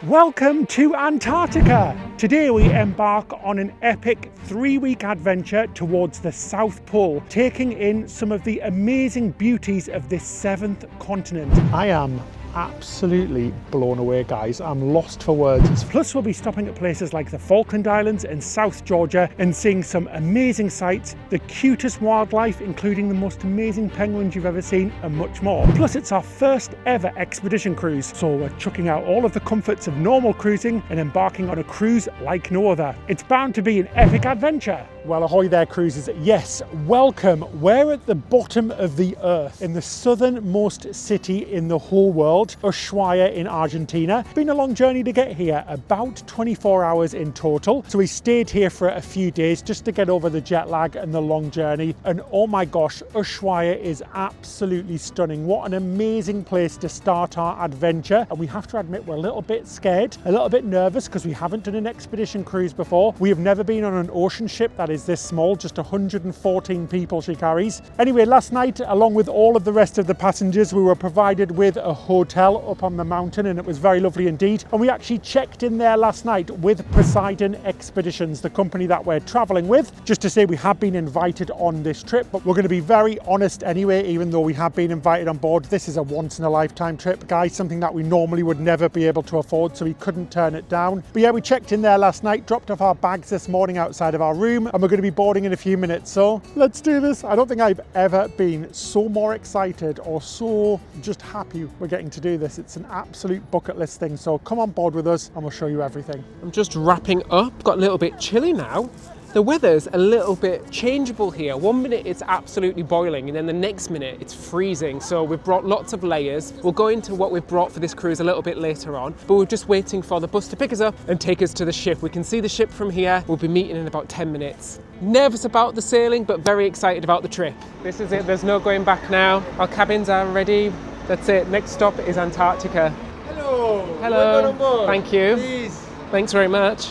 Welcome to Antarctica! Today we embark on an epic 3-week adventure towards the South Pole, taking in some of the amazing beauties of this 7th continent. I am absolutely blown away, guys. I'm lost for words. Plus we'll be stopping at places like the Falkland Islands and South Georgia and seeing some amazing sights, the cutest wildlife including the most amazing penguins you've ever seen, and much more. Plus it's our first ever expedition cruise, so we're chucking out all of the comforts of normal cruising and embarking on a cruise like no other. It's bound to be an epic adventure. Well, ahoy there, cruisers. Yes, welcome. We're at the bottom of the earth in the southernmost city in the whole world, Ushuaia in Argentina. Been a long journey to get here, about 24 hours in total. So we stayed here for a few days just to get over the jet lag and the long journey. And oh my gosh, Ushuaia is absolutely stunning. What an amazing place to start our adventure. And we have to admit we're a little bit scared, a little bit nervous because we haven't done an expedition cruise before. We have never been on an ocean ship that is this small, just 114 people she carries. Anyway, last night, along with all of the rest of the passengers, we were provided with a hotel up on the mountain, and it was very lovely indeed. And we actually checked in there last night with Poseidon Expeditions, the company that we're traveling with, just to say we have been invited on this trip. But we're going to be very honest anyway, even though we have been invited on board. This is a once-in-a-lifetime trip, guys, something that we normally would never be able to afford, so we couldn't turn it down. But yeah, we checked in there last night, dropped off our bags this morning outside of our room, and we're going to be boarding in a few minutes, so let's do this. I don't think I've ever been so more excited or so just happy we're getting to do this. It's an absolute bucket list thing, so come on board with us and we'll show you everything. I'm just wrapping up. Got a little bit chilly now. The weather's a little bit changeable here. 1 minute it's absolutely boiling and then the next minute it's freezing. So we've brought lots of layers. We'll go into what we've brought for this cruise a little bit later on, but we're just waiting for the bus to pick us up and take us to the ship. We can see the ship from here. We'll be meeting in about 10 minutes. Nervous about the sailing, but very excited about the trip. This is it, there's no going back now. Our cabins are ready. That's it, next stop is Antarctica. Hello. Hello. Welcome on board. Thank you. Please. Thanks very much.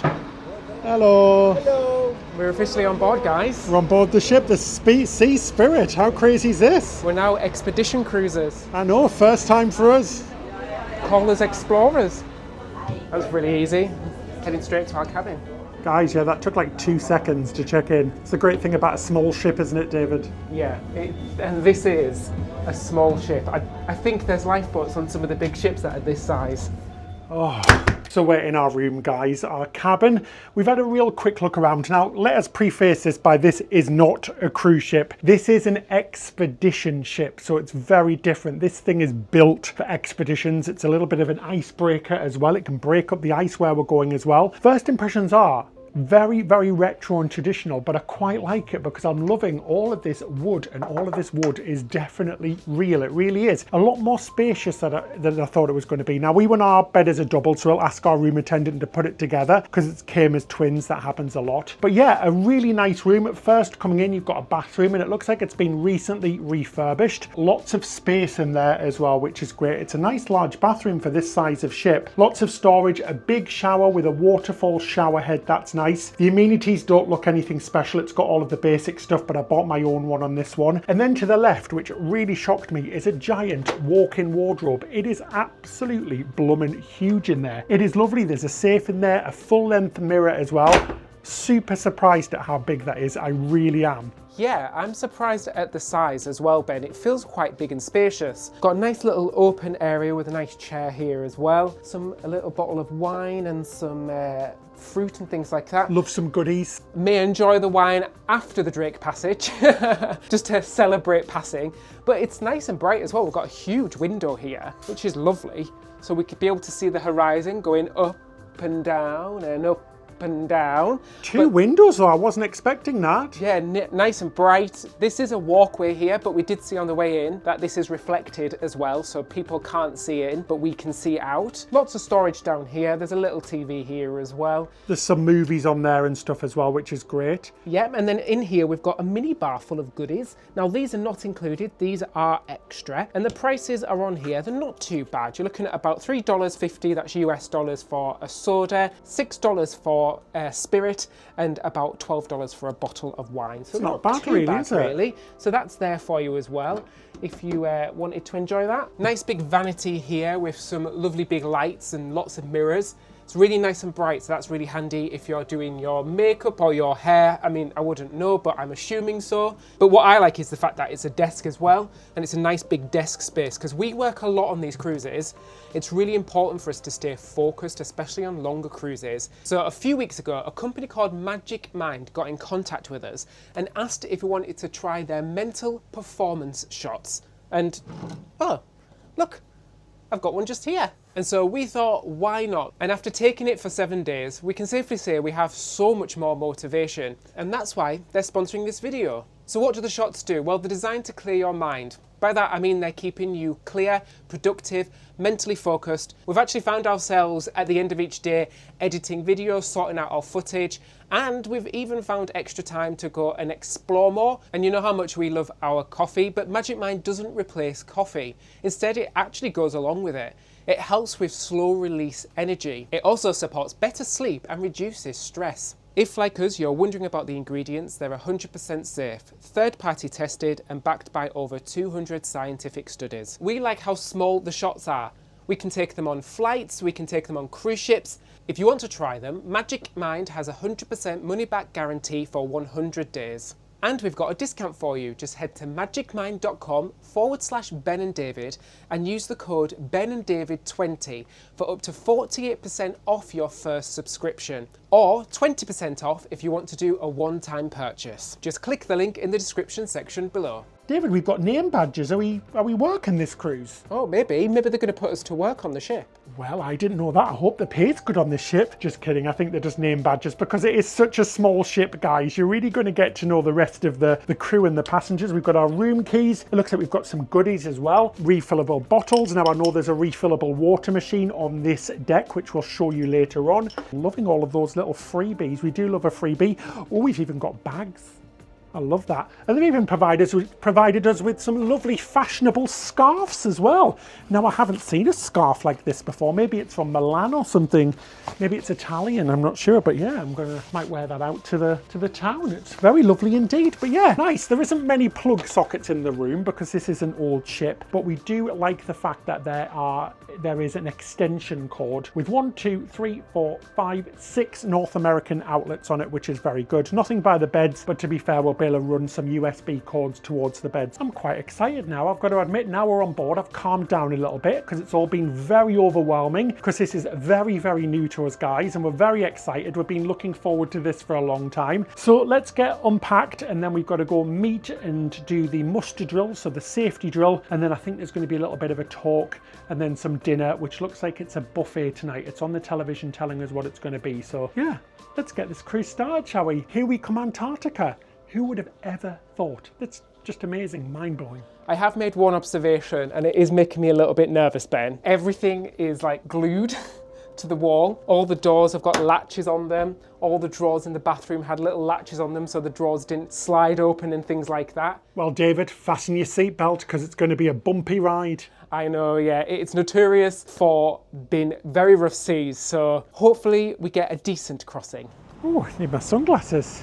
Hello. Hello. We're officially on board, guys. We're on board the ship, the Sea Spirit. How crazy is this? We're now expedition cruisers. I know, first time for us. Call us explorers. That was really easy. Heading straight to our cabin. Guys, yeah, that took like 2 seconds to check in. It's the great thing about a small ship, isn't it, David? Yeah, and this is a small ship. I think there's lifeboats on some of the big ships that are this size. Oh, so we're in our room, guys, our cabin. We've had a real quick look around. Now, let us preface this by this is not a cruise ship. This is an expedition ship, so it's very different. This thing is built for expeditions. It's a little bit of an icebreaker as well. It can break up the ice where we're going as well. First impressions are very, very retro and traditional, but I quite like it because I'm loving all of this wood, and all of this wood is definitely real. It really is. A lot more spacious than I thought it was going to be. Now, we went our bed as a double, so we'll ask our room attendant to put it together because it came as twins. That happens a lot. But yeah, a really nice room. At first, coming in, you've got a bathroom, and it looks like it's been recently refurbished. Lots of space in there as well, which is great. It's a nice large bathroom for this size of ship. Lots of storage, a big shower with a waterfall shower head. That's nice. The amenities don't look anything special. It's got all of the basic stuff, but I bought my own one on this one. And then to the left, which really shocked me, is a giant walk-in wardrobe. It is absolutely blooming huge in there. It is lovely. There's a safe in there, a full-length mirror as well. Super surprised at how big that is. I really am. Yeah, I'm surprised at the size as well, Ben. It feels quite big and spacious. Got a nice little open area with a nice chair here as well. A little bottle of wine and some fruit and things like that. Love some goodies. May enjoy the wine after the Drake passage, just to celebrate passing. But it's nice and bright as well. We've got a huge window here, which is lovely. So we could be able to see the horizon going up and down and up and down. Two windows though, I wasn't expecting that. Yeah, nice and bright. This is a walkway here, but we did see on the way in that this is reflected as well, so people can't see in, but we can see out. Lots of storage down here. There's a little TV here as well. There's some movies on there and stuff as well, which is great. Yep, and then in here we've got a mini bar full of goodies. Now these are not included, these are extra, and the prices are on here. They're not too bad. You're looking at about $3.50, that's US dollars, for a soda, $6 for for spirit and about $12 for a bottle of wine. So it's not bad, really, is it? Really. So that's there for you as well, if you wanted to enjoy that. Nice big vanity here with some lovely big lights and lots of mirrors. It's really nice and bright, so that's really handy if you're doing your makeup or your hair. I mean, I wouldn't know, but I'm assuming so. But what I like is the fact that it's a desk as well, and it's a nice big desk space, because we work a lot on these cruises. It's really important for us to stay focused, especially on longer cruises. So a few weeks ago, a company called Magic Mind got in contact with us and asked if we wanted to try their mental performance shots. And, oh, look, I've got one just here. And so we thought, why not? And after taking it for 7 days, we can safely say we have so much more motivation. And that's why they're sponsoring this video. So what do the shots do? Well, they're designed to clear your mind. By that, I mean they're keeping you clear, productive, mentally focused. We've actually found ourselves at the end of each day editing videos, sorting out our footage, and we've even found extra time to go and explore more. And you know how much we love our coffee, but Magic Mind doesn't replace coffee. Instead, it actually goes along with it. It helps with slow release energy. It also supports better sleep and reduces stress. If, like us, you're wondering about the ingredients, they're 100% safe, third-party tested and backed by over 200 scientific studies. We like how small the shots are. We can take them on flights, we can take them on cruise ships. If you want to try them, Magic Mind has a 100% money-back guarantee for 100 days. And we've got a discount for you. Just head to magicmind.com/Ben and David and use the code BenandDavid20 for up to 48% off your first subscription, or 20% off if you want to do a one-time purchase. Just click the link in the description section below. David, we've got name badges. Are we working this cruise? Oh, maybe they're going to put us to work on the ship. Well, I didn't know that. I hope the pay's good on this ship. Just kidding. I think they're just name badges because it is such a small ship, guys. You're really going to get to know the rest of the crew and the passengers. We've got our room keys. It looks like we've got some goodies as well. Refillable bottles. Now, I know there's a refillable water machine on this deck, which we'll show you later on. Loving all of those little freebies. We do love a freebie. Oh, we've even got bags. I love that. And they've even provided us with some lovely fashionable scarves as well. Now, I haven't seen a scarf like this before. Maybe it's from Milan or something. Maybe it's Italian, I'm not sure. But yeah, might wear that out to the town. It's very lovely indeed. But yeah, nice. There isn't many plug sockets in the room because this is an old ship. But we do like the fact that there is an extension cord with 1, 2, 3, 4, 5, 6 North American outlets on it, which is very good. Nothing by the beds, but to be fair, we'll be able to run some USB cords towards the beds. I'm quite excited now. I've got to admit, now we're on board, I've calmed down a little bit because it's all been very overwhelming because this is very, very new to us, guys, and we're very excited. We've been looking forward to this for a long time. So let's get unpacked, and then we've got to go meet and do the muster drill, so the safety drill, and then I think there's going to be a little bit of a talk and then some dinner, which looks like it's a buffet tonight. It's on the television telling us what it's going to be. So yeah, let's get this cruise started, shall we? Here we come, Antarctica. Who would have ever thought? That's just amazing, mind-blowing. I have made one observation, and it is making me a little bit nervous, Ben. Everything is like glued to the wall. All the doors have got latches on them. All the drawers in the bathroom had little latches on them so the drawers didn't slide open and things like that. Well, David, fasten your seatbelt because it's going to be a bumpy ride. I know, yeah. It's notorious for being very rough seas, so hopefully we get a decent crossing. Oh, I need my sunglasses.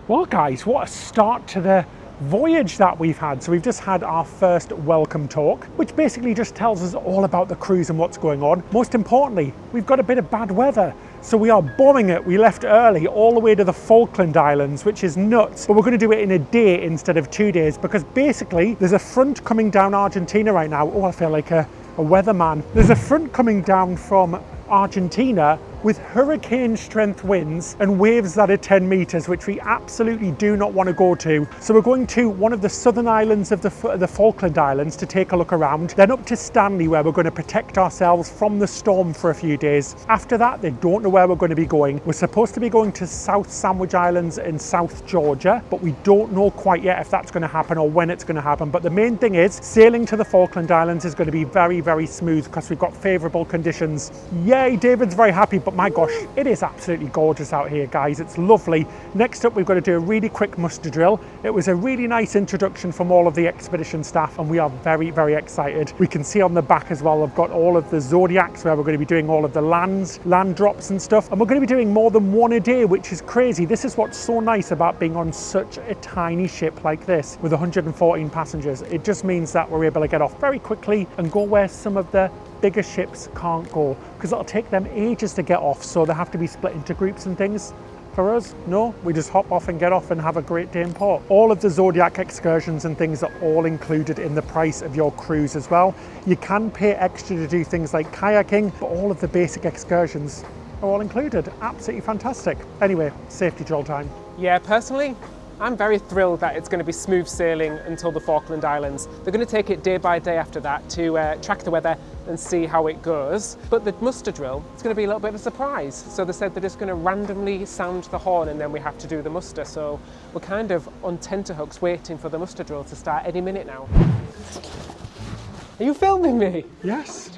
Well, guys, what a start to the voyage that we've had. So we've just had our first welcome talk, which basically just tells us all about the cruise and what's going on. Most importantly, we've got a bit of bad weather. So we are bombing it. We left early all the way to the Falkland Islands, which is nuts. But we're going to do it in a day instead of 2 days because basically there's a front coming down Argentina right now. Oh, I feel like a weatherman. There's a front coming down from Argentina with hurricane strength winds and waves that are 10 meters, which we absolutely do not want to go to. So we're going to one of the southern islands of the Falkland Islands to take a look around, then up to Stanley where we're going to protect ourselves from the storm for a few days. After that, they don't know where we're going to be going. We're supposed to be going to South Sandwich Islands in South Georgia, but we don't know quite yet if that's going to happen or when it's going to happen. But the main thing is sailing to the Falkland Islands is going to be very, very smooth because we've got favourable conditions. Yay, David's very happy, but But my gosh, it is absolutely gorgeous out here, guys. It's lovely. Next up, we've got to do a really quick muster drill. It was a really nice introduction from all of the expedition staff, and we are very, very excited. We can see on the back as well, I've got all of the zodiacs where we're going to be doing all of the land drops and stuff. And we're going to be doing more than one a day, which is crazy. This is what's so nice about being on such a tiny ship like this with 114 passengers. It just means that we're able to get off very quickly and go where some of the bigger ships can't go, because it'll take them ages to get off, so they have to be split into groups and things. For us, no, we just hop off and get off and have a great day in port. All of the Zodiac excursions and things are all included in the price of your cruise as well. You can pay extra to do things like kayaking, but all of the basic excursions are all included. Absolutely fantastic. Anyway, safety drill time. Yeah, personally, I'm very thrilled that it's going to be smooth sailing until the Falkland Islands. They're going to take it day by day after that to track the weather and see how it goes. But the muster drill, it's going to be a little bit of a surprise. So they said they're just going to randomly sound the horn and then we have to do the muster. So we're kind of on tenterhooks waiting for the muster drill to start any minute now. Are you filming me? Yes.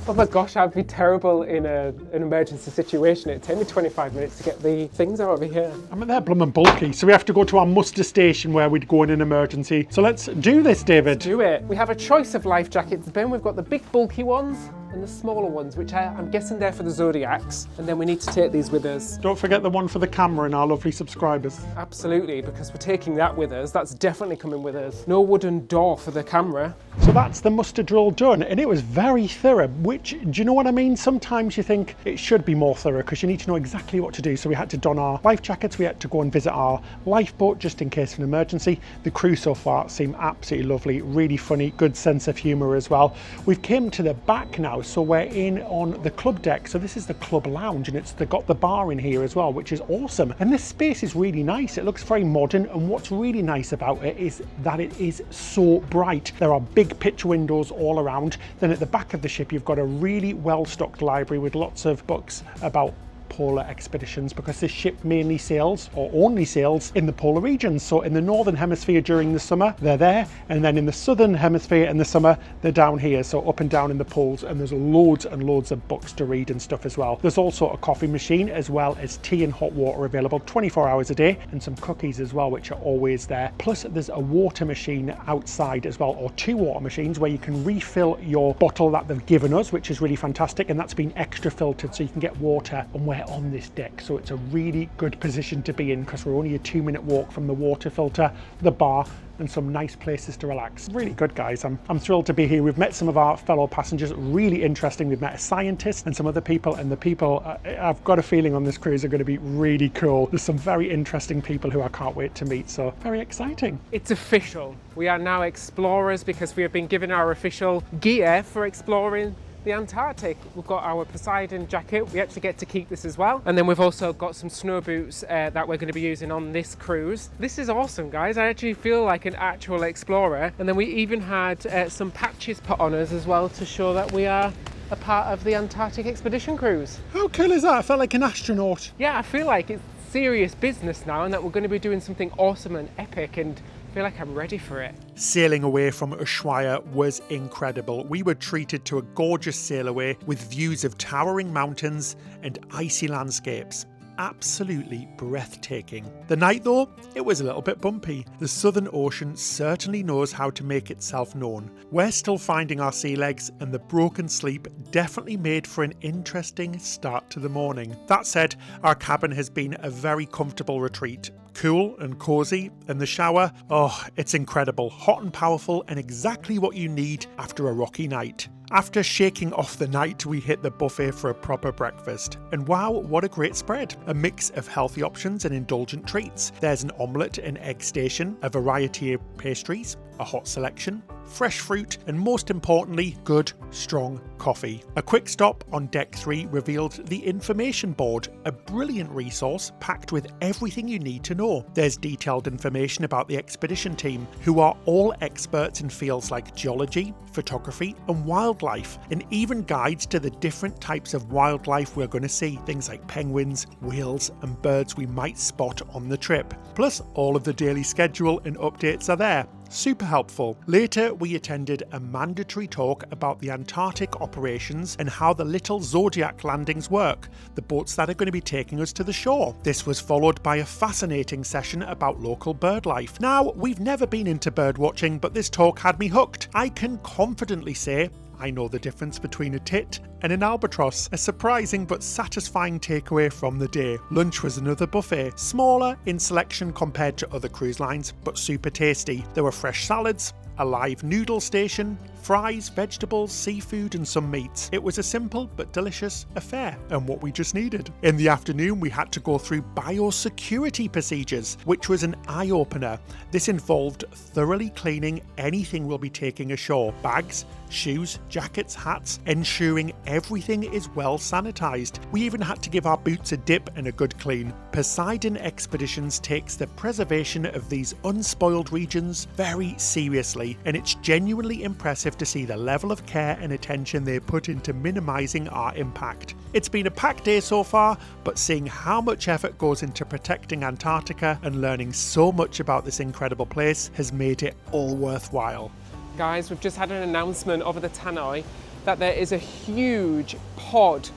Oh my gosh, I'd be terrible in an emergency situation. It'd take me 25 minutes to get the things out of here. I mean, they're blooming bulky, so we have to go to our muster station where we'd go in an emergency. So let's do this, David. Do it. We have a choice of life jackets, Ben. We've got the big bulky ones and the smaller ones, which I'm guessing they're for the Zodiacs. And then we need to take these with us. Don't forget the one for the camera and our lovely subscribers. Absolutely, because we're taking that with us. That's definitely coming with us. No wooden door for the camera. So that's the muster drill done, and it was very thorough, which, do you know what I mean? Sometimes you think it should be more thorough because you need to know exactly what to do. So we had to don our life jackets, we had to go and visit our lifeboat just in case of an emergency. The crew so far seem absolutely lovely, really funny, good sense of humour as well. We've came to the back now, so we're in on the club deck. So this is the club lounge, and they've got the bar in here as well, which is awesome. And this space is really nice. It looks very modern, and what's really nice about it is that it is so bright. There are big picture windows all around. Then at the back of the ship, you've got a really well-stocked library with lots of books about polar expeditions, because this ship mainly sails, or only sails, in the polar regions. So in the northern hemisphere during the summer they're there, and then in the southern hemisphere in the summer they're down here, so up and down in the poles. And there's loads and loads of books to read and stuff as well. There's also a coffee machine as well as tea and hot water available 24 hours a day, and some cookies as well, which are always there. Plus there's a water machine outside as well, or two water machines where you can refill your bottle that they've given us, which is really fantastic, and that's been extra filtered so you can get water. And we're on this deck, so it's a really good position to be in because we're only a 2-minute walk from the water filter, the bar, and some nice places to relax. Really good, guys. I'm thrilled to be here. We've met some of our fellow passengers, really interesting. We've met a scientist and some other people, and the people I've got a feeling on this cruise are going to be really cool. There's some very interesting people who I can't wait to meet, so very exciting. It's official. We are now explorers because we have been given our official gear for exploring the Antarctic. We've got our Poseidon jacket. We actually get to keep this as well. And then we've also got some snow boots that we're going to be using on this cruise. This is awesome, guys. I actually feel like an actual explorer. And then we even had some patches put on us as well to show that we are a part of the Antarctic expedition cruise. How cool is that? I felt like an astronaut. Yeah, I feel like it's serious business now, and that we're going to be doing something awesome and epic, and I feel like I'm ready for it. Sailing away from Ushuaia was incredible. We were treated to a gorgeous sail away with views of towering mountains and icy landscapes. Absolutely breathtaking. The night though, it was a little bit bumpy. The Southern Ocean certainly knows how to make itself known. We're still finding our sea legs, and the broken sleep definitely made for an interesting start to the morning. That said, our cabin has been a very comfortable retreat. Cool and cosy, and the shower, oh, it's incredible, hot and powerful, and exactly what you need after a rocky night. After shaking off the night, we hit the buffet for a proper breakfast. And wow, what a great spread. A mix of healthy options and indulgent treats. There's an omelette and egg station, a variety of pastries, a hot selection, fresh fruit, and most importantly, good, strong coffee. A quick stop on Deck 3 revealed the information board, a brilliant resource packed with everything you need to know. There's detailed information about the expedition team, who are all experts in fields like geology, photography, and wildlife, and even guides to the different types of wildlife we're going to see, things like penguins, whales, and birds we might spot on the trip. Plus, all of the daily schedule and updates are there. Super helpful. Later, we attended a mandatory talk about the Antarctic operations and how the little Zodiac landings work, the boats that are going to be taking us to the shore. This was followed by a fascinating session about local bird life. Now, we've never been into bird watching, but this talk had me hooked. I can confidently say I know the difference between a tit and an albatross, a surprising but satisfying takeaway from the day. Lunch was another buffet, smaller in selection compared to other cruise lines, but super tasty. There were fresh salads, a live noodle station, fries, vegetables, seafood and some meats. It was a simple but delicious affair and what we just needed. In the afternoon we had to go through biosecurity procedures, which was an eye-opener. This involved thoroughly cleaning anything we'll be taking ashore. Bags, shoes, jackets, hats, ensuring everything is well sanitized. We even had to give our boots a dip and a good clean. Poseidon Expeditions takes the preservation of these unspoiled regions very seriously, and it's genuinely impressive to see the level of care and attention they put into minimizing our impact. It's been a packed day so far, but seeing how much effort goes into protecting Antarctica and learning so much about this incredible place has made it all worthwhile. Guys, we've just had an announcement over the tannoy that there is a huge pod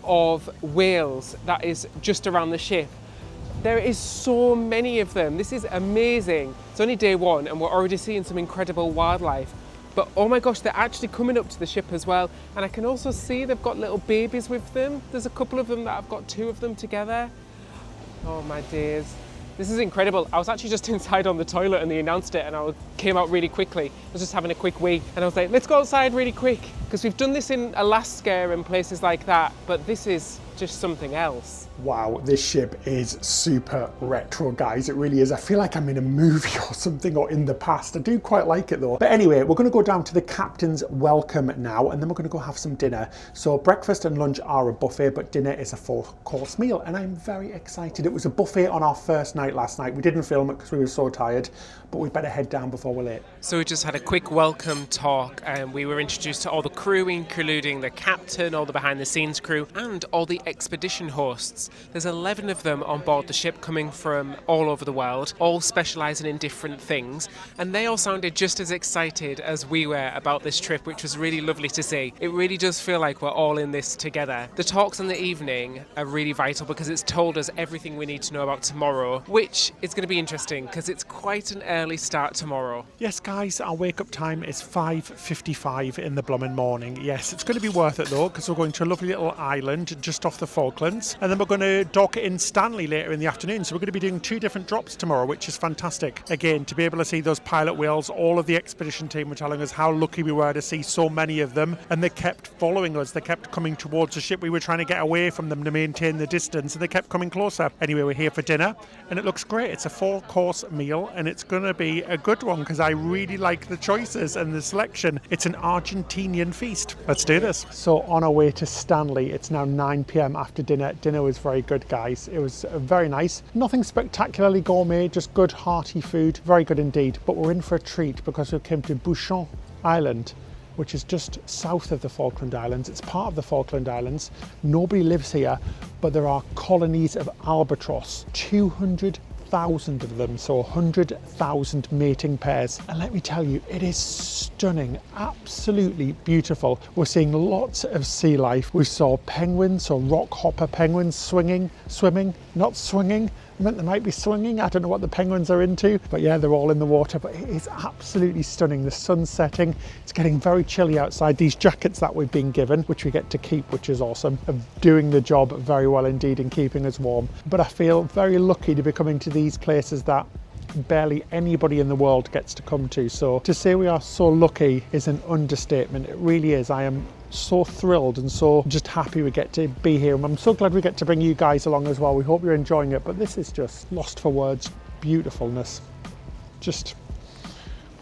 of whales that is just around the ship. There is so many of them. This is amazing. It's only day one and we're already seeing some incredible wildlife. But oh my gosh, they're actually coming up to the ship as well. And I can also see they've got little babies with them. There's a couple of them that have got two of them together. Oh my days. This is incredible. I was actually just inside on the toilet and they announced it and I came out really quickly. I was just having a quick wee and I was like, let's go outside really quick. Because we've done this in Alaska and places like that, but this is just something else. Wow, this ship is super retro, guys. It really is. I feel like I'm in a movie or something, or in the past. I do quite like it though. But anyway, we're going to go down to the captain's welcome now, and then we're going to go have some dinner. So breakfast and lunch are a buffet, but dinner is a 4-course meal, and I'm very excited. It was a buffet on our first night last night. We didn't film it because we were so tired, but we better head down before we're late. So we just had a quick welcome talk, and we were introduced to all the crew, including the captain, all the behind-the-scenes crew, and all the expedition hosts. There's 11 of them on board the ship coming from all over the world, all specialising in different things, and they all sounded just as excited as we were about this trip, which was really lovely to see. It really does feel like we're all in this together. The talks in the evening are really vital because it's told us everything we need to know about tomorrow, which is going to be interesting because it's quite an early start tomorrow. Yes, guys, our wake-up time is 5:55 in the blooming morning. Yes, it's going to be worth it though, because we're going to a lovely little island just off the Falklands, and then we're going to dock in Stanley later in the afternoon. So we're going to be doing 2 different drops tomorrow, which is fantastic. Again, to be able to see those pilot whales, all of the expedition team were telling us how lucky we were to see so many of them, and they kept following us. They kept coming towards the ship. We were trying to get away from them to maintain the distance, and they kept coming closer. Anyway, we're here for dinner, and it looks great. It's a 4-course meal, and it's going to be a good one because I really like the choices and the selection. It's an Argentinian feast. Let's do this. So on our way to Stanley, it's now 9 p.m. after dinner. Dinner was very good, guys. It was very nice. Nothing spectacularly gourmet, just good hearty food. Very good indeed. But we're in for a treat because we came to Bouchon Island, which is just south of the Falkland Islands. It's part of the Falkland Islands. Nobody lives here, but there are colonies of albatross, 200,000 of them, so 100,000 mating pairs. And let me tell you, it is stunning, absolutely beautiful. We're seeing lots of sea life. We saw penguins, or rock hopper penguins swimming, not swinging. I meant they might be swinging. I don't know what the penguins are into, but yeah, they're all in the water. But it is absolutely stunning. The sun's setting. It's getting very chilly outside. These jackets that we've been given, which we get to keep, which is awesome, are doing the job very well indeed in keeping us warm. But I feel very lucky to be coming to these places that barely anybody in the world gets to come to. So to say we are so lucky is an understatement. It really is. I am so thrilled and so just happy we get to be here, and I'm so glad we get to bring you guys along as well. We hope you're enjoying it, but this is just lost for words beautifulness. Just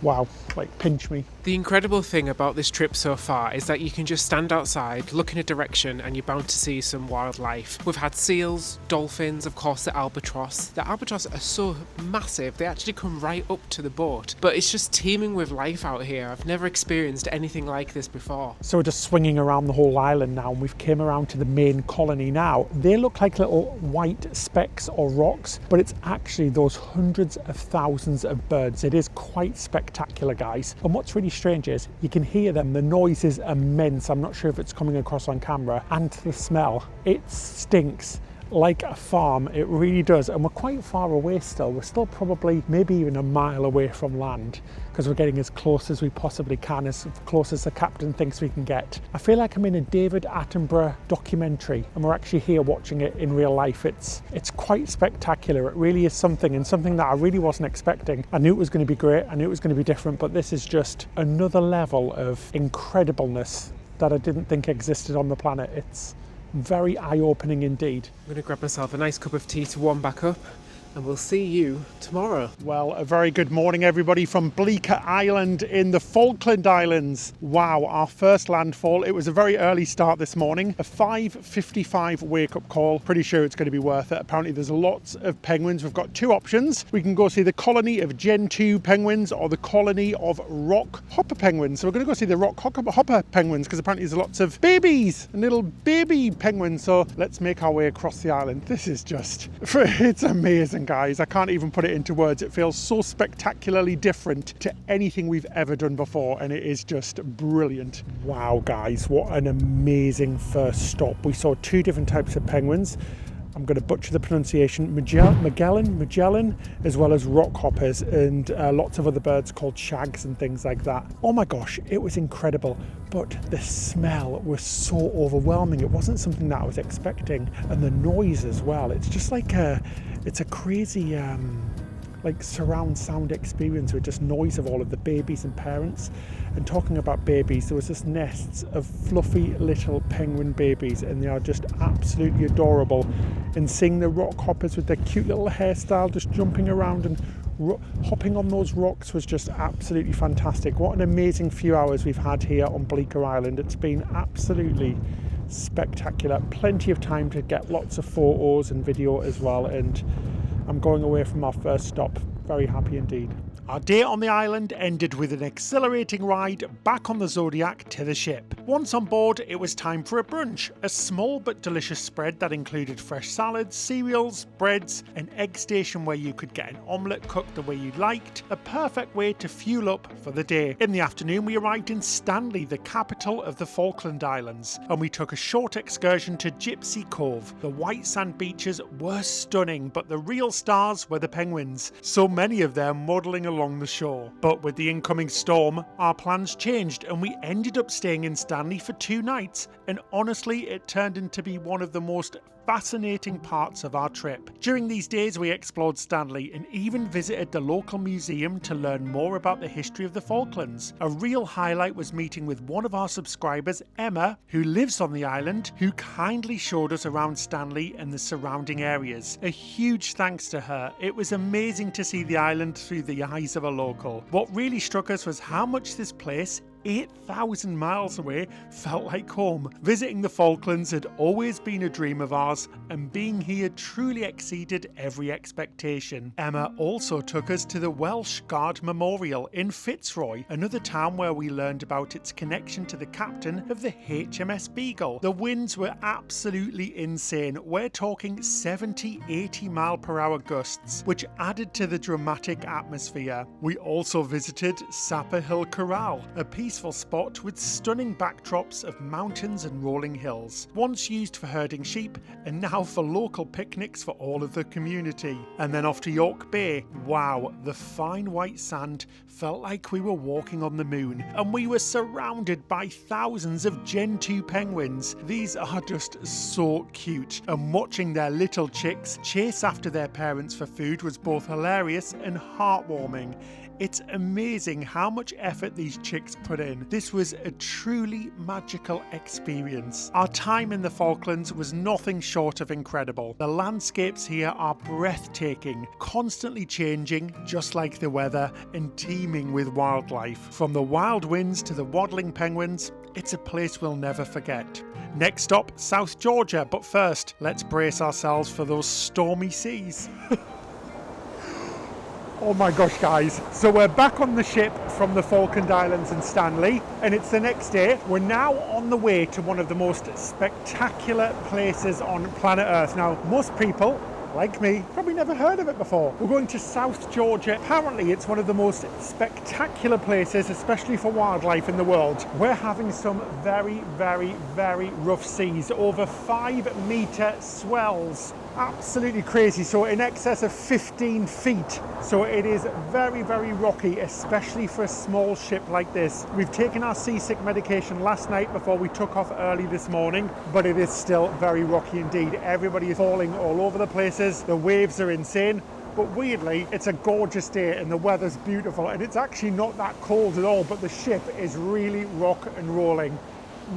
wow, like pinch me. The incredible thing about this trip so far is that you can just stand outside, look in a direction, and you're bound to see some wildlife. We've had seals, dolphins, of course the albatross. The albatross are so massive, they actually come right up to the boat. But it's just teeming with life out here. I've never experienced anything like this before. So we're just swinging around the whole island now, and we've came around to the main colony now. They look like little white specks or rocks, but it's actually those hundreds of thousands of birds. It is quite spectacular, guys. And what's really strange is you can hear them. The noise is immense. I'm not sure if it's coming across on camera. And the smell, it stinks like a farm. It really does. And we're quite far away still. We're still probably maybe even a mile away from land, because we're getting as close as we possibly can, as close as the captain thinks we can get. I feel like I'm in a David Attenborough documentary, and we're actually here watching it in real life. It's quite spectacular. It really is something, and something that I really wasn't expecting. I knew it was going to be great. I knew it was going to be different, but this is just another level of incredibleness that I didn't think existed on the planet. It's very eye-opening indeed. I'm going to grab myself a nice cup of tea to warm back up, and we'll see you tomorrow. Well, a very good morning, everybody, from Bleaker Island in the Falkland Islands. Wow, our first landfall. It was a very early start this morning, a 5:55 wake-up call. Pretty sure it's going to be worth it. Apparently there's lots of penguins. We've got two options. We can go see the colony of Gen 2 penguins or the colony of rock hopper penguins. So we're going to go see the rock hopper penguins, because apparently there's lots of babies and little baby penguins. So let's make our way across the island. This is just, it's amazing, guys. I can't even put it into words. It feels so spectacularly different to anything we've ever done before, and it is just brilliant. Wow, guys, what an amazing first stop. We saw two different types of penguins. I'm going to butcher the pronunciation, Magellan, as well as rock hoppers, and lots of other birds called shags and things like that. Oh my gosh, it was incredible, but the smell was so overwhelming. It wasn't something that I was expecting, and the noise as well. It's just like it's a crazy like surround sound experience with just noise of all of the babies and parents. And talking about babies, there was this nests of fluffy little penguin babies, and they are just absolutely adorable. And seeing the rock hoppers with their cute little hairstyle just jumping around and hopping on those rocks was just absolutely fantastic. What an amazing few hours we've had here on Bleaker Island. It's been absolutely spectacular. Plenty of time to get lots of photos and video as well, and I'm going away from our first stop. Very happy indeed. Our day on the island ended with an exhilarating ride back on the Zodiac to the ship. Once on board, it was time for a brunch, a small but delicious spread that included fresh salads, cereals, breads, an egg station where you could get an omelette cooked the way you liked, a perfect way to fuel up for the day. In the afternoon, we arrived in Stanley, the capital of the Falkland Islands, and we took a short excursion to Gypsy Cove. The white sand beaches were stunning, but the real stars were the penguins, so many of them waddling along the shore. But with the incoming storm, our plans changed, and we ended up staying in Stanley for 2 nights, and honestly, it turned into be one of the most fascinating parts of our trip. During these days, we explored Stanley and even visited the local museum to learn more about the history of the Falklands. A real highlight was meeting with one of our subscribers, Emma, who lives on the island, who kindly showed us around Stanley and the surrounding areas. A huge thanks to her. It was amazing to see the island through the eyes of a local. What really struck us was how much this place, 8,000 miles away, felt like home. Visiting the Falklands had always been a dream of ours, and being here truly exceeded every expectation. Emma also took us to the Welsh Guard Memorial in Fitzroy, another town where we learned about its connection to the captain of the HMS Beagle. The winds were absolutely insane. We're talking 70-80 mile per hour gusts, which added to the dramatic atmosphere. We also visited Sapper Hill Corral, a peaceful spot with stunning backdrops of mountains and rolling hills, once used for herding sheep and now for local picnics for all of the community. And then off to York Bay. Wow, the fine white sand felt like we were walking on the moon, and we were surrounded by thousands of Gen 2 penguins. These are just so cute, and watching their little chicks chase after their parents for food was both hilarious and heartwarming. It's amazing how much effort these chicks put in. This was a truly magical experience. Our time in the Falklands was nothing short of incredible. The landscapes here are breathtaking, constantly changing, just like the weather, and teeming with wildlife. From the wild winds to the waddling penguins, it's a place we'll never forget. Next stop, South Georgia, but first, let's brace ourselves for those stormy seas. Oh my gosh, guys. So we're back on the ship from the Falkland Islands and Stanley, and it's the next day. We're now on the way to one of the most spectacular places on planet Earth. Now, most people, like me, probably never heard of it before. We're going to South Georgia. Apparently, it's one of the most spectacular places, especially for wildlife in the world. We're having some very, very, very rough seas, over 5-meter swells. Absolutely crazy. So in excess of 15 feet. So it is very, very rocky, especially for a small ship like this. We've taken our seasick medication last night before we took off early this morning, but it is still very rocky indeed. Everybody is falling all over the places. The waves are insane. But weirdly, it's a gorgeous day and the weather's beautiful, and it's actually not that cold at all, but the ship is really rock and rolling.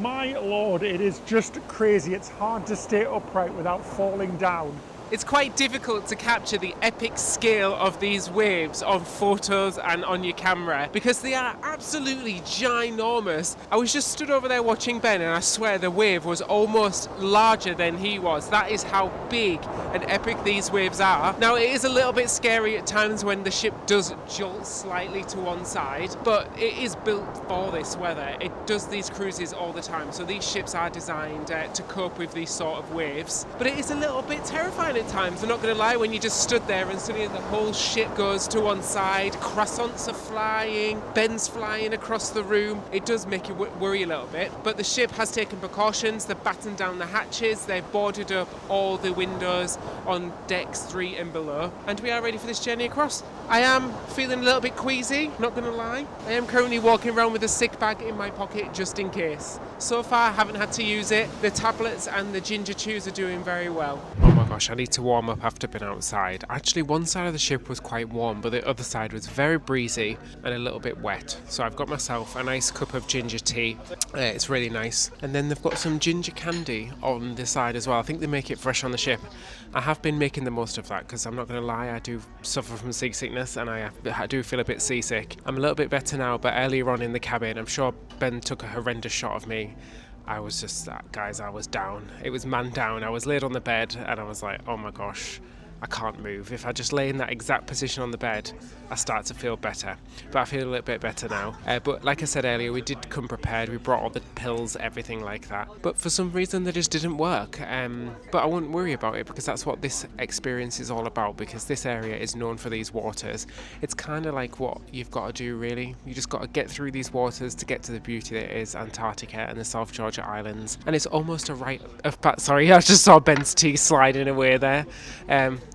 My lord, it is just crazy. It's hard to stay upright without falling down. It's quite difficult to capture the epic scale of these waves on photos and on your camera because they are absolutely ginormous. I was just stood over there watching Ben, and I swear the wave was almost larger than he was. That is how big and epic these waves are. Now, it is a little bit scary at times when the ship does jolt slightly to one side, but it is built for this weather. It does these cruises all the time, so these ships are designed to cope with these sort of waves. But it is a little bit terrifying at times, I'm not going to lie, when you just stood there and suddenly the whole ship goes to one side, croissants are flying, Ben's flying across the room. It does make you worry a little bit, but the ship has taken precautions. They've battened down the hatches, they've boarded up all the windows on decks 3 and below, and we are ready for this journey across. I am feeling a little bit queasy, not going to lie. I am currently walking around with a sick bag in my pocket just in case. So far I haven't had to use it. The tablets and the ginger chews are doing very well. Oh my gosh, I need to warm up after being outside. Actually, one side of the ship was quite warm, but the other side was very breezy and a little bit wet. So I've got myself a nice cup of ginger tea. It's really nice. And then they've got some ginger candy on the side as well. I think they make it fresh on the ship. I have been making the most of that because I'm not going to lie, I do suffer from seasickness and I do feel a bit seasick. I'm a little bit better now, but earlier on in the cabin, I'm sure Ben took a horrendous shot of me. I was just, guys, I was down. It was man down. I was laid on the bed and I was like, oh my gosh, I can't move. If I just lay in that exact position on the bed, I start to feel better. But I feel a little bit better now. But like I said earlier, we did come prepared. We brought all the pills, everything like that. But for some reason, they just didn't work. But I wouldn't worry about it because that's what this experience is all about, because this area is known for these waters. It's kind of like what you've got to do, really. You just got to get through these waters to get to the beauty that is Antarctica and the South Georgia Islands. And it's almost a rite of sorry, I just saw Ben's tea sliding away there.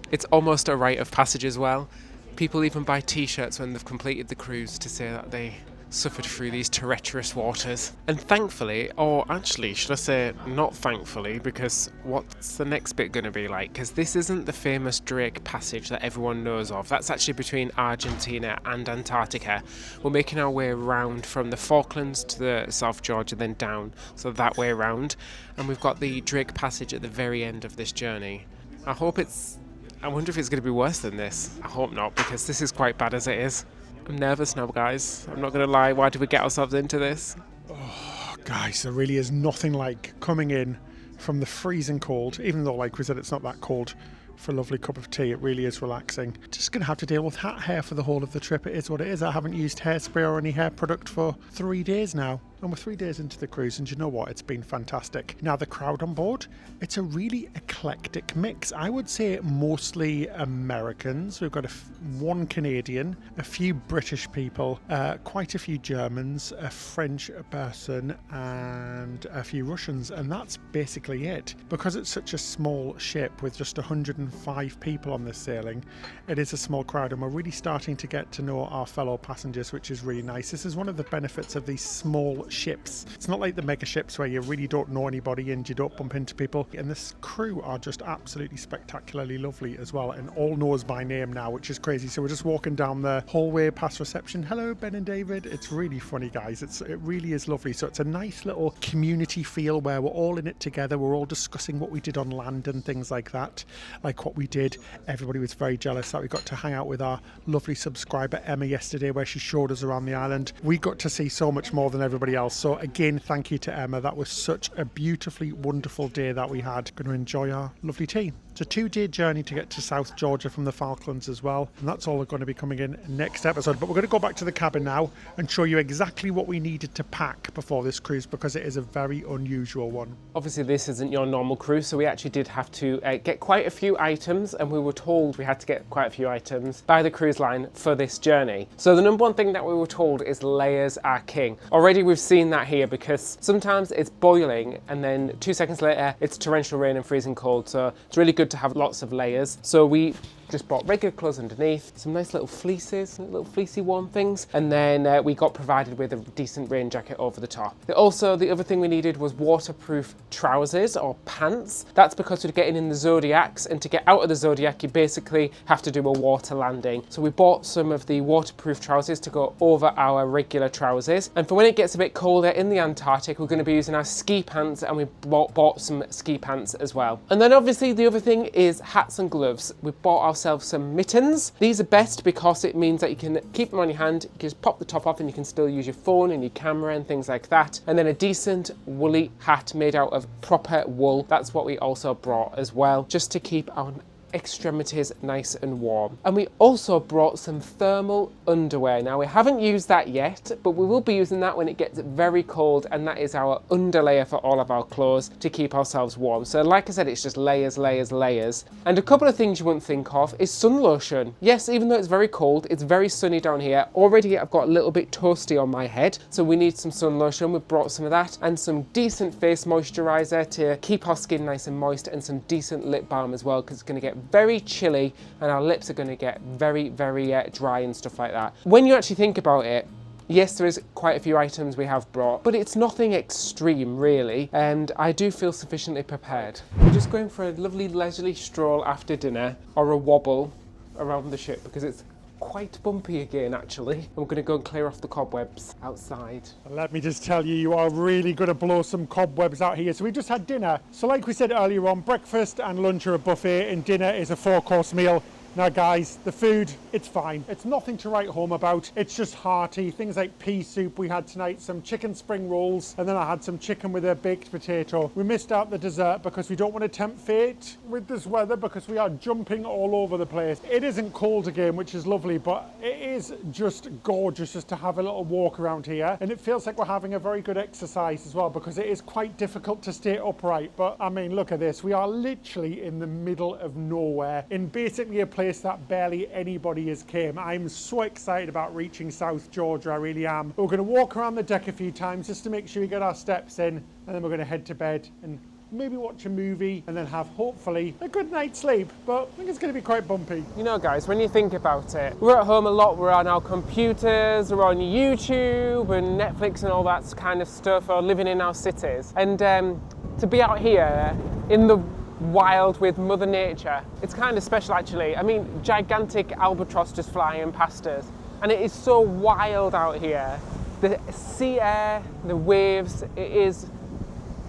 It's almost a rite of passage as well. People even buy t-shirts when they've completed the cruise to say that they suffered through these treacherous waters. And thankfully, or actually should I say not thankfully, because what's the next bit going to be like? Because this isn't the famous Drake Passage that everyone knows of. That's actually between Argentina and Antarctica. We're making our way around from the Falklands to the South Georgia, then down, so that way around. And we've got the Drake Passage at the very end of this journey. I wonder if it's going to be worse than this. I hope not, because this is quite bad as it is. I'm nervous now, guys. I'm not going to lie. Why did we get ourselves into this? Oh, guys, there really is nothing like coming in from the freezing cold, even though, like we said, it's not that cold, for a lovely cup of tea. It really is relaxing. Just going to have to deal with hat hair for the whole of the trip. It is what it is. I haven't used hairspray or any hair product for 3 days now. And we're 3 days into the cruise, and you know what? It's been fantastic. Now, the crowd on board, it's a really eclectic mix. I would say mostly Americans. We've got one Canadian, a few British people, quite a few Germans, a French person, and a few Russians. And that's basically it. Because it's such a small ship with just 150 than 5 people on this sailing. It is a small crowd and we're really starting to get to know our fellow passengers, which is really nice. This is one of the benefits of these small ships. It's not like the mega ships where you really don't know anybody and you don't bump into people. And this crew are just absolutely spectacularly lovely as well, and all knows my name now, which is crazy. So we're just walking down the hallway past reception. Hello, Ben and David. It's really funny, guys. It really is lovely. So it's a nice little community feel where we're all in it together. We're all discussing what we did on land and things like that, like what we did. Everybody was very jealous that we got to hang out with our lovely subscriber Emma yesterday, where she showed us around the island. We got to see so much more than everybody else. So again, thank you to Emma. That was such a beautifully wonderful day that we had. Going to enjoy our lovely tea. It's a 2-day journey to get to South Georgia from the Falklands as well, and that's all going to be coming in next episode. But we're going to go back to the cabin now and show you exactly what we needed to pack before this cruise, because it is a very unusual one. Obviously this isn't your normal cruise, so we actually did have to get quite a few items, and we were told we had to get quite a few items by the cruise line for this journey. So the number one thing that we were told is layers are king. Already we've seen that here, because sometimes it's boiling and then 2 seconds later it's torrential rain and freezing cold, so it's really good to have lots of layers. So we just bought regular clothes underneath, some nice little fleeces, little fleecy warm things, and then we got provided with a decent rain jacket over the top. Also, the other thing we needed was waterproof trousers or pants. That's because we're getting in the Zodiacs, and to get out of the Zodiac you basically have to do a water landing. So we bought some of the waterproof trousers to go over our regular trousers, and for when it gets a bit colder in the Antarctic we're going to be using our ski pants, and we bought some ski pants as well. And then obviously the other thing is hats and gloves. We bought ourselves some mittens. These are best because it means that you can keep them on your hand, you can just pop the top off and you can still use your phone and your camera and things like that. And then a decent woolly hat made out of proper wool. That's what we also brought as well, just to keep our extremities nice and warm. And we also brought some thermal underwear. Now we haven't used that yet, but we will be using that when it gets very cold, and that is our underlayer for all of our clothes to keep ourselves warm. So like I said, it's just layers, layers, layers. And a couple of things you wouldn't think of is sun lotion. Yes, even though it's very cold, it's very sunny down here. Already I've got a little bit toasty on my head, so we need some sun lotion. We brought some of that and some decent face moisturizer to keep our skin nice and moist, and some decent lip balm as well, because it's going to get very chilly and our lips are going to get very, very dry and stuff like that. When you actually think about it, yes, there is quite a few items we have brought, but it's nothing extreme really, and I do feel sufficiently prepared. We're just going for a lovely leisurely stroll after dinner, or a wobble around the ship, because it's quite bumpy again actually, and we're going to go and clear off the cobwebs outside. Let me just tell you, you are really going to blow some cobwebs out here. So we just had dinner. So like we said earlier on, breakfast and lunch are a buffet and dinner is a 4-course meal. Now guys, the food, it's fine. It's nothing to write home about. It's just hearty. Things like pea soup we had tonight, some chicken spring rolls, and then I had some chicken with a baked potato. We missed out the dessert because we don't want to tempt fate with this weather, because we are jumping all over the place. It isn't cold again, which is lovely, but it is just gorgeous just to have a little walk around here. And it feels like we're having a very good exercise as well, because it is quite difficult to stay upright. But I mean, look at this. We are literally in the middle of nowhere, in basically a place that barely anybody has came. I'm so excited about reaching South Georgia, I really am. We're going to walk around the deck a few times just to make sure we get our steps in, and then we're going to head to bed and maybe watch a movie and then have hopefully a good night's sleep. But I think it's going to be quite bumpy. You know guys, when you think about it, we're at home a lot, we're on our computers, we're on YouTube and Netflix and all that kind of stuff, or living in our cities, and to be out here in the wild with Mother Nature, it's kind of special actually. I mean, gigantic albatross just flying past us, and it is so wild out here. The sea air, the waves, it is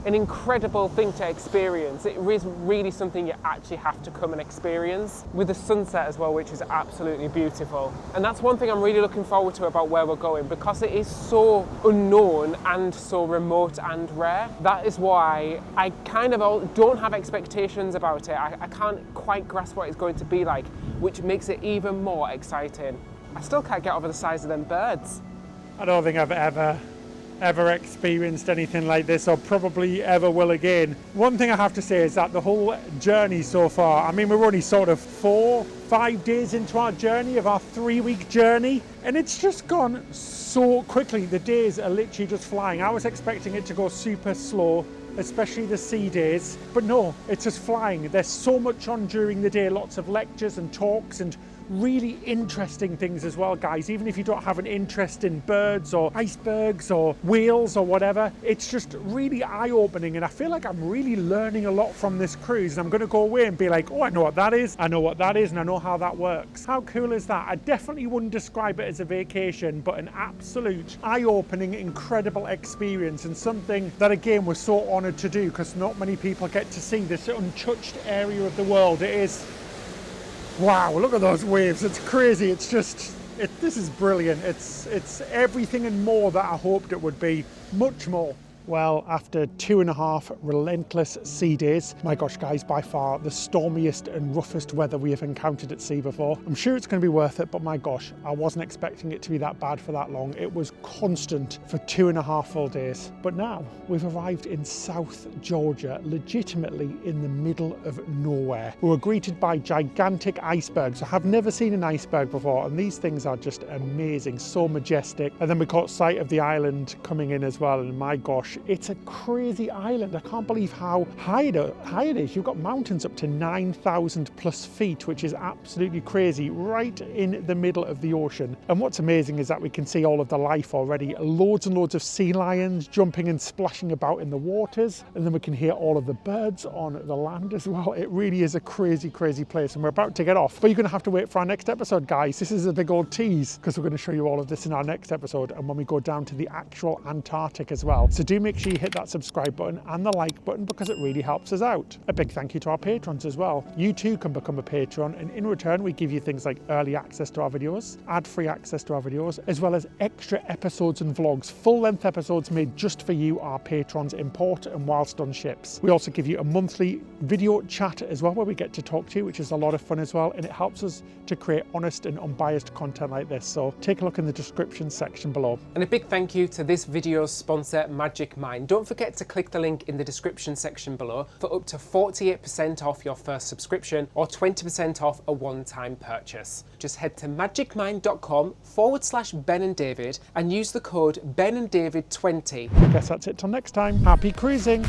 an incredible thing to experience. It is really something you actually have to come and experience, with the sunset as well, which is absolutely beautiful. And that's one thing I'm really looking forward to about where we're going, because it is so unknown and so remote and rare. That is why I kind of don't have expectations about it. I can't quite grasp what it's going to be like, which makes it even more exciting. I still can't get over the size of them birds. I don't think I've ever experienced anything like this, or probably ever will again. One thing I have to say is that the whole journey so far, I mean, we're only sort of 4-5 days into our journey, of our 3-week journey, and it's just gone so quickly. The days are literally just flying. I was expecting it to go super slow, especially the sea days. But no, it's just flying. There's so much on during the day, lots of lectures and talks and really interesting things as well, guys. Even if you don't have an interest in birds or icebergs or whales or whatever, it's just really eye-opening, and I feel like I'm really learning a lot from this cruise, and I'm going to go away and be like, oh, I know what that is, I know what that is, and I know how that works. How cool is that? I definitely wouldn't describe it as a vacation, but an absolute eye-opening, incredible experience, and something that, again, we're so honoured to do, because not many people get to see this untouched area of the world. It is, wow, look at those waves. It's crazy. It's just, this is brilliant. It's everything and more that I hoped it would be, much more. Well, after 2.5 relentless sea days, my gosh, guys, by far the stormiest and roughest weather we have encountered at sea before. I'm sure it's going to be worth it, but my gosh, I wasn't expecting it to be that bad for that long. It was constant for 2.5 full days. But now we've arrived in South Georgia, legitimately in the middle of nowhere. We were greeted by gigantic icebergs. I have never seen an iceberg before, and these things are just amazing, so majestic. And then we caught sight of the island coming in as well, and my gosh, it's a crazy island. I can't believe how high it is. You've got mountains up to 9,000 plus feet, which is absolutely crazy, right in the middle of the ocean. And what's amazing is that we can see all of the life already. Loads and loads of sea lions jumping and splashing about in the waters. And then we can hear all of the birds on the land as well. It really is a crazy, crazy place. And we're about to get off, but you're going to have to wait for our next episode, guys. This is a big old tease, because we're going to show you all of this in our next episode, and when we go down to the actual Antarctic as well. So do make sure you hit that subscribe button and the like button, because it really helps us out. A big thank you to our patrons as well. You too can become a patron, and in return we give you things like early access to our videos, ad-free access to our videos, as well as extra episodes and vlogs, full-length episodes made just for you, our patrons, in port and whilst on ships. We also give you a monthly video chat as well, where we get to talk to you, which is a lot of fun as well, and it helps us to create honest and unbiased content like this. So take a look in the description section below. And a big thank you to this video's sponsor, Magic Mind. Don't forget to click the link in the description section below for up to 48% off your first subscription or 20% off a one-time purchase. Just head to magicmind.com/Ben and David and use the code Ben and David 20. I guess that's it till next time. Happy cruising.